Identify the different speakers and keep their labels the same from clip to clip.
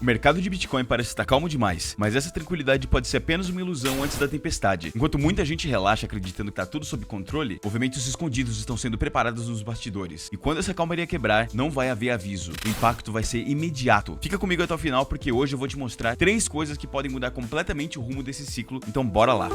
Speaker 1: mercado de Bitcoin parece estar calmo demais, mas essa tranquilidade pode ser apenas uma ilusão antes da tempestade. Enquanto muita gente relaxa acreditando que tá tudo sob controle, movimentos escondidos estão sendo preparados nos bastidores. E quando essa calmaria quebrar, não vai haver aviso. O impacto vai ser imediato. Fica comigo até o final porque hoje eu vou te mostrar 3 coisas que podem mudar completamente o rumo desse ciclo, então bora lá.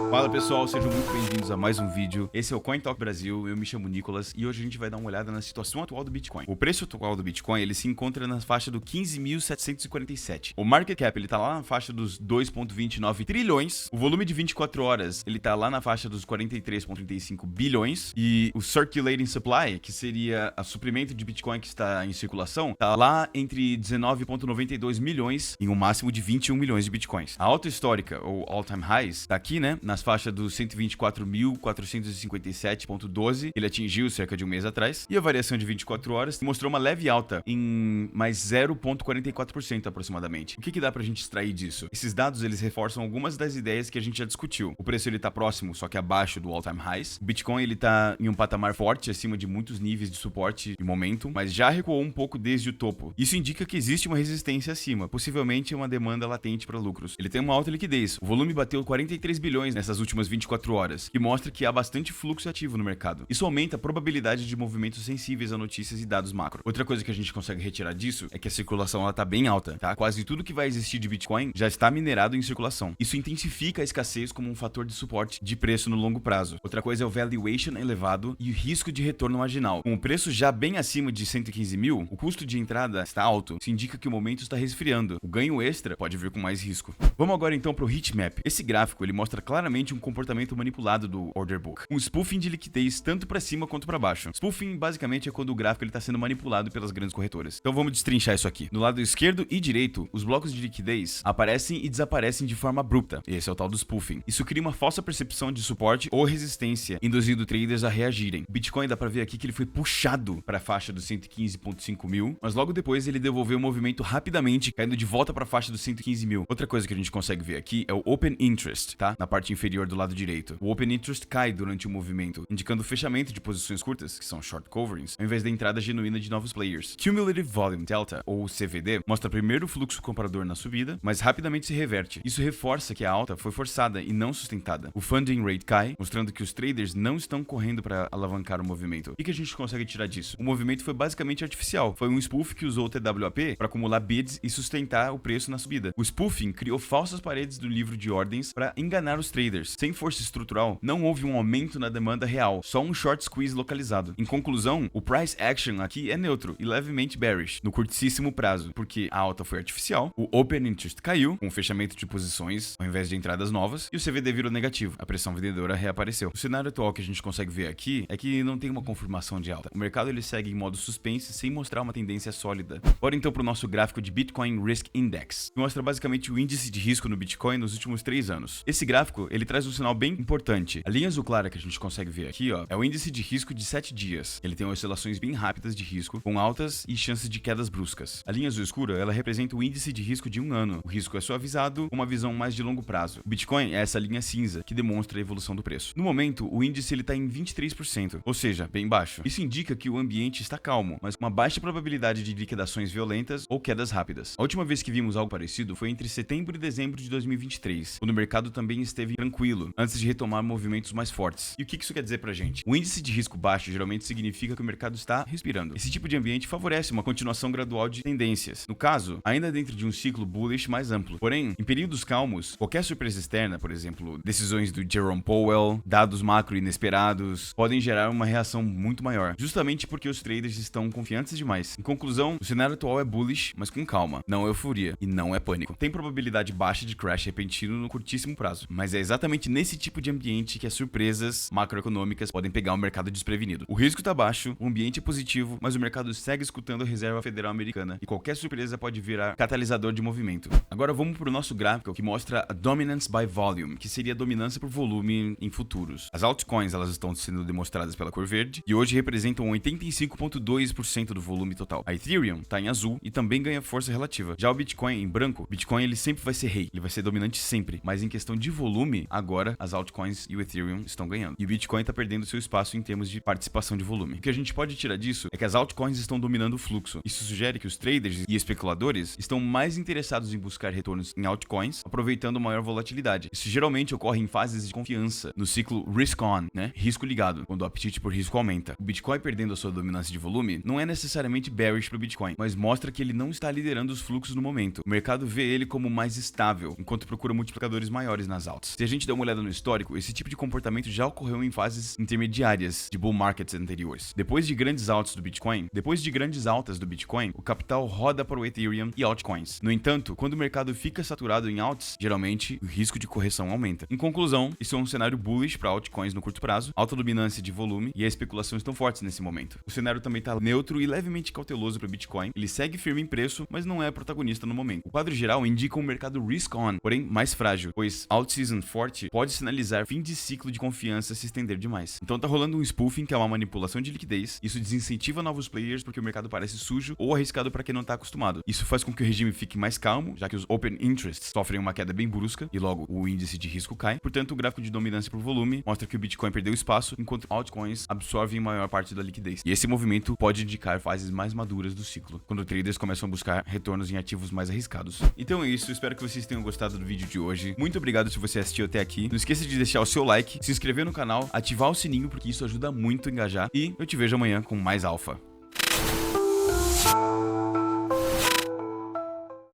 Speaker 1: Fala pessoal, sejam muito bem-vindos a mais um vídeo. Esse é o Coin Talk Brasil, eu me chamo Nicolas e hoje a gente vai dar uma olhada na situação atual do Bitcoin. O preço atual do Bitcoin, ele se encontra na faixa do 15.747. O market cap, ele tá lá na faixa dos 2,29 trilhões. O volume de 24 horas, ele tá lá na faixa dos 43,35 bilhões. E o circulating supply, que seria o suprimento de Bitcoin que está em circulação, tá lá entre 19,92 milhões e um máximo de 21 milhões de Bitcoins. A alta histórica, ou all-time highs, tá aqui, né, nas faixas dos 124.457,12. Ele atingiu cerca de um mês atrás. E a variação de 24 horas mostrou uma leve alta em mais 0,44% aproximadamente. O que dá pra gente extrair disso? Esses dados, eles reforçam algumas das ideias que a gente já discutiu. O preço, ele tá próximo, só que abaixo do all-time highs. O Bitcoin, ele tá em um patamar forte, acima de muitos níveis de suporte e momento, mas já recuou um pouco desde o topo. Isso indica que existe uma resistência acima, possivelmente uma demanda latente para lucros. Ele tem uma alta liquidez. O volume bateu 43 bilhões nessas últimas 24 horas, que mostra que há bastante fluxo ativo no mercado. Isso aumenta a probabilidade de movimentos sensíveis a notícias e dados macro. Outra coisa que a gente consegue retirar disso é que a circulação, ela tá bem alta, tá? Quase tudo que vai existir de Bitcoin já está minerado em circulação. Isso intensifica a escassez como um fator de suporte de preço no longo prazo. Outra coisa é o valuation elevado e o risco de retorno marginal. Com o preço já bem acima de 115 mil, o custo de entrada está alto. Isso indica que o momento está resfriando. O ganho extra pode vir com mais risco. Vamos agora então para o heatmap. Esse gráfico, ele mostra claramente um comportamento manipulado do order book. Um spoofing de liquidez tanto para cima quanto para baixo. Spoofing basicamente é quando o gráfico está sendo manipulado pelas grandes corretoras. Então vamos destrinchar isso aqui. No lado esquerdo e direito, os blocos de liquidez aparecem e desaparecem de forma abrupta. Esse é o tal do spoofing. Isso cria uma falsa percepção de suporte ou resistência, induzindo traders a reagirem. O Bitcoin, dá para ver aqui que ele foi puxado para a faixa dos 115,5 mil, mas logo depois ele devolveu o movimento rapidamente, caindo de volta para a faixa dos 115 mil. Outra coisa que a gente consegue ver aqui é o Open Interest, tá? Na parte inferior do lado direito. O Open Interest cai durante o movimento, indicando o fechamento de posições curtas, que são short coverings, ao invés da entrada genuína de novos players. Cumulative Volume Delta, ou CVD, mostra primeiro o fluxo comprador na subida, mas rapidamente se reverte. Isso reforça que a alta foi forçada e não sustentada. O funding rate cai, mostrando que os traders não estão correndo para alavancar o movimento. O que a gente consegue tirar disso? O movimento foi basicamente artificial. Foi um spoof que usou o TWAP para acumular bids e sustentar o preço na subida. O spoofing criou falsas paredes do livro de ordens para enganar os traders. Sem força estrutural, não houve um aumento na demanda real, só um short squeeze localizado. Em conclusão, o price action aqui é neutro e levemente bearish, no curtíssimo prazo, porque a alta foi artificial, o open interest caiu, com o fechamento de posições ao invés de entradas novas, e o CVD virou negativo, a pressão vendedora reapareceu. O cenário atual que a gente consegue ver aqui é que não tem uma confirmação de alta. O mercado, ele segue em modo suspense sem mostrar uma tendência sólida. Bora então para o nosso gráfico de Bitcoin Risk Index, que mostra basicamente o índice de risco no Bitcoin nos últimos 3 anos. Esse gráfico, ele traz um sinal bem importante. A linha azul clara que a gente consegue ver aqui, ó, é o índice de risco de 7 dias. Ele tem oscilações bem rápidas de risco, com altas e chances de quedas bruscas. A linha azul escura, ela representa o índice de risco de 1 ano. O risco é suavizado, com uma visão mais de longo prazo. O Bitcoin é essa linha cinza, que demonstra a evolução do preço. No momento, o índice, ele tá em 23%, ou seja, bem baixo. Isso indica que o ambiente está calmo, mas com uma baixa probabilidade de liquidações violentas ou quedas rápidas. A última vez que vimos algo parecido foi entre setembro e dezembro de 2023, quando o mercado também esteve tranquilo, antes de retomar movimentos mais fortes. E o que isso quer dizer pra gente? O índice de risco baixo geralmente significa que o mercado está respirando. Esse tipo de ambiente favorece uma continuação gradual de tendências. No caso, ainda dentro de um ciclo bullish mais amplo. Porém, em períodos calmos, qualquer surpresa externa, por exemplo, decisões do Jerome Powell, dados macro inesperados, podem gerar uma reação muito maior, justamente porque os traders estão confiantes demais. Em conclusão, o cenário atual é bullish, mas com calma, não euforia e não é pânico. Tem probabilidade baixa de crash repentino no curtíssimo prazo, mas é exatamente nesse tipo de ambiente que as surpresas macroeconômicas podem pegar o mercado desprevenido. O risco está baixo, o ambiente é positivo, mas o mercado segue escutando a Reserva Federal Americana e qualquer surpresa pode virar catalisador de movimento. Agora vamos para o nosso gráfico que mostra a Dominance by Volume, que seria a dominância por volume em futuros. As altcoins, elas estão sendo demonstradas pela cor verde e hoje representam 85,2% do volume total. A Ethereum está em azul e também ganha força relativa. Já o Bitcoin em branco, Bitcoin, ele sempre vai ser rei, ele vai ser dominante sempre, mas em questão de volume, agora as altcoins e o Ethereum estão ganhando. E o Bitcoin está perdendo seu espaço em termos de participação de volume. O que a gente pode tirar disso é que as altcoins estão dominando o fluxo. Isso sugere que os traders e especuladores estão mais interessados em buscar retornos em altcoins, aproveitando maior volatilidade. Isso geralmente ocorre em fases de confiança, no ciclo risk-on, né? Risco ligado, quando o apetite por risco aumenta. O Bitcoin perdendo a sua dominância de volume não é necessariamente bearish para o Bitcoin, mas mostra que ele não está liderando os fluxos no momento. O mercado vê ele como mais estável, enquanto procura multiplicadores maiores nas altas. Se a gente der uma olhada no histórico, esse tipo de comportamento já ocorreu em fases intermediárias de bull markets anteriores. Depois de grandes altas do Bitcoin, o capital roda para o Ethereum e altcoins. No entanto, quando o mercado fica saturado em alts, geralmente o risco de correção aumenta. Em conclusão, isso é um cenário bullish para altcoins no curto prazo, alta dominância de volume e a especulação estão fortes nesse momento. O cenário também está neutro e levemente cauteloso para o Bitcoin. Ele segue firme em preço, mas não é protagonista no momento. O quadro geral indica um mercado risk-on, porém mais frágil, pois alt-season forte pode sinalizar fim de ciclo de confiança se estender demais. Então tá rolando um spoofing, que é uma manipulação de liquidez. Isso desincentiva novos players porque o mercado parece sujo ou arriscado para quem não tá acostumado. Isso faz com que o regime fique mais calmo, já que os open interests sofrem uma queda bem brusca e logo o índice de risco cai. Portanto, o gráfico de dominância por volume mostra que o Bitcoin perdeu espaço, enquanto altcoins absorvem maior parte da liquidez. E esse movimento pode indicar fases mais maduras do ciclo, quando traders começam a buscar retornos em ativos mais arriscados. Então é isso, espero que vocês tenham gostado do vídeo de hoje. Muito obrigado se você assistiu até aqui. Não esqueça de deixar o seu like, se inscrever no canal, ativar o sininho porque isso ajuda muito a engajar e eu te vejo amanhã com mais alfa.